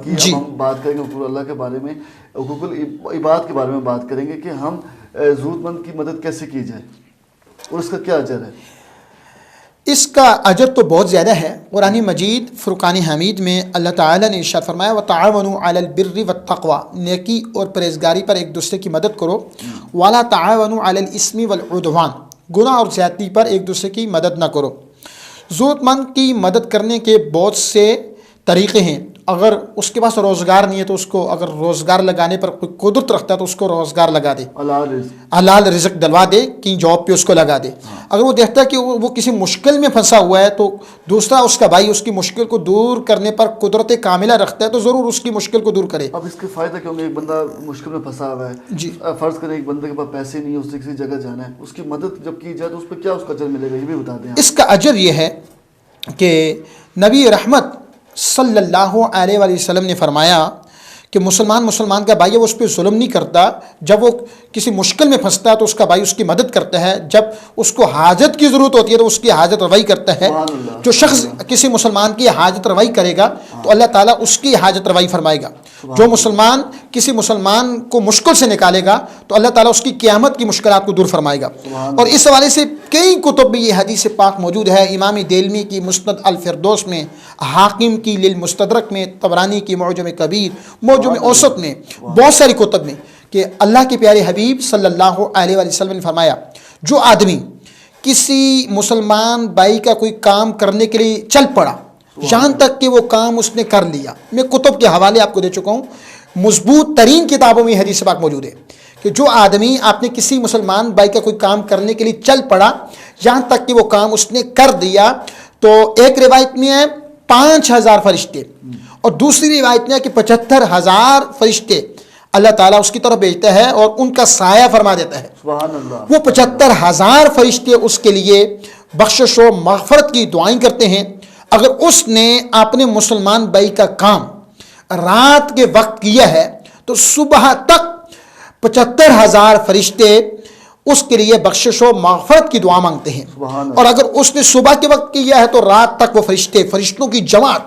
جی ہم بات کریں گے حقوق اللہ کے بارے میں، حقوق العباد کے بارے میں بات کریں گے کہ ہم ضرورت مند کی مدد کیسے کی جائے اور اس کا کیا اجر ہے؟ اس کا اجر تو بہت زیادہ ہے۔ قرآن مجید فرقان حمید میں اللہ تعالیٰ نے ارشاد فرمایا وَتَعَاوَنُوا عَلَى الْبِرِّ وَالتَّقْوَى، نیکی اور پرہیزگاری پر ایک دوسرے کی مدد کرو، وَلَا تَعَاوَنُوا عَلَى الْإِثْمِ وَالْعُدْوَانِ، گناہ اور زیادتی پر ایک دوسرے کی مدد نہ کرو۔ ضرورت مند کی مدد کرنے کے بہت سے طریقے ہیں۔ اگر اس کے پاس روزگار نہیں ہے تو اس کو اگر روزگار لگانے پر کوئی قدرت رکھتا ہے تو اس کو روزگار لگا دے، حلال رزق دلوا دے، کہیں جاب پہ اس کو لگا دے۔ اگر وہ دیکھتا ہے کہ وہ کسی مشکل میں پھنسا ہوا ہے تو دوسرا اس کا بھائی اس کی مشکل کو دور کرنے پر قدرت کاملہ رکھتا ہے تو ضرور اس کی مشکل کو دور کرے۔ اب اس کے فائدہ کیوں کہ ایک بندہ مشکل میں پھنسا ہوا ہے، جی فرض کریں ایک بندے کے پاس پیسے نہیں ہیں، اسے کسی جگہ جانا ہے، اس کی مدد جب کی جائے تو اس پہ کیا اس کا اجر ملے گا، یہ بھی بتا دیں۔ اس کا اجر یہ ہے کہ نبی رحمت صلی اللہ علیہ وآلہ وسلم نے فرمایا کہ مسلمان کا بھائی ہے وہ اس پہ ظلم نہیں کرتا، جب وہ کسی مشکل میں پھنستا ہے تو اس کا بھائی اس کی مدد کرتا ہے، جب اس کو حاجت کی ضرورت ہوتی ہے تو اس کی حاجت روائی کرتا ہے۔ جو شخص کسی مسلمان کی حاجت روائی کرے گا تو اللہ تعالیٰ اس کی حاجت روائی فرمائے گا۔ جو مسلمان کسی مسلمان کو مشکل سے نکالے گا تو اللہ تعالیٰ اس کی قیامت کی مشکلات کو دور فرمائے گا۔ اور اس حوالے سے کئی کتب میں یہ حدیث پاک موجود ہے، امام دلمی کی مسند الفردوس میں، حاکم کی للمستدرک میں، طبرانی کی معجم کبیر، معجم اوسط میں، بہت ساری کتب میں، کہ اللہ کے پیارے حبیب صلی اللہ علیہ وآلہ وسلم نے فرمایا جو آدمی کسی مسلمان بھائی کا کوئی کام کرنے کے لیے چل پڑا یہاں تک کہ وہ کام اس نے کر لیا، میں کتب کے حوالے آپ کو دے چکا ہوں، مضبوط ترین کتابوں میں حدیث پاک موجود ہے کہ جو آدمی آپ نے کسی مسلمان بھائی کا کوئی کام کرنے کے لیے چل پڑا یہاں تک کہ وہ کام اس نے کر دیا، تو ایک روایت میں ہے 5000 فرشتے اور دوسری روایت میں ہے کہ 75000 فرشتے اللہ تعالیٰ اس کی طرف بھیجتا ہے اور ان کا سایہ فرما دیتا ہے۔ سبحان اللہ۔ وہ 75000 فرشتے اس کے لیے بخشش و مغفرت کی دعائیں کرتے ہیں۔ اگر اس نے اپنے مسلمان بھائی کا کام رات کے وقت کیا ہے تو صبح تک 75000 فرشتے اس کے لیے بخشش و مغفرت کی دعا مانگتے ہیں، اور اگر اس نے صبح کے وقت کیا ہے تو رات تک وہ فرشتوں کی جماعت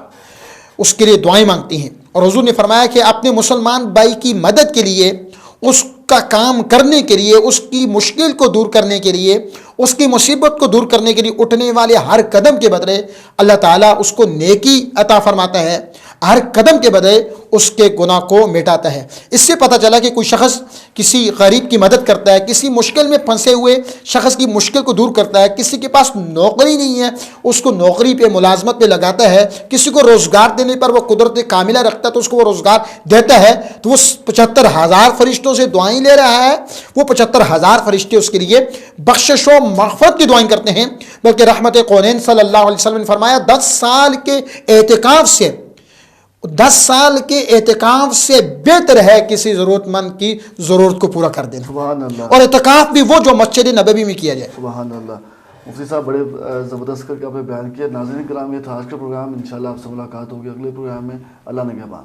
اس کے لیے دعائیں مانگتی ہیں۔ اور حضور نے فرمایا کہ اپنے مسلمان بھائی کی مدد کے لیے، اس کا کام کرنے کے لیے، اس کی مشکل کو دور کرنے کے لیے، اس کی مصیبت کو دور کرنے کے لیے اٹھنے والے ہر قدم کے بدلے اللہ تعالیٰ اس کو نیکی عطا فرماتا ہے، ہر قدم کے بدلے اس کے گناہ کو مٹاتا ہے۔ اس سے پتہ چلا کہ کوئی شخص کسی غریب کی مدد کرتا ہے، کسی مشکل میں پھنسے ہوئے شخص کی مشکل کو دور کرتا ہے، کسی کے پاس نوکری نہیں ہے اس کو نوکری پہ، ملازمت پہ لگاتا ہے، کسی کو روزگار دینے پر وہ قدرت کاملہ رکھتا ہے تو اس کو وہ روزگار دیتا ہے، تو وہ 75000 فرشتوں سے دعائیں لے رہا ہے، وہ 75000 فرشتے اس کے لیے بخشش و مغفرت کی دعائیں کرتے ہیں۔ بلکہ رحمت کونین صلی اللہ علیہ وسلم نے فرمایا 10 سال کے اعتکاف سے بہتر ہے کسی ضرورت مند کی ضرورت کو پورا کر دینا۔ سبحان اللہ۔ اور اعتکاف بھی وہ جو مسجد نبوی میں کیا جائے۔ سبحان اللہ۔ مفتی صاحب بڑے زبردست کر کے آپ نے بیان کیا۔ ناظرین کرام یہ تھا آج کا پروگرام، انشاءاللہ آپ سے ملاقات ہوگی اگلے پروگرام میں۔ اللہ نگہبان۔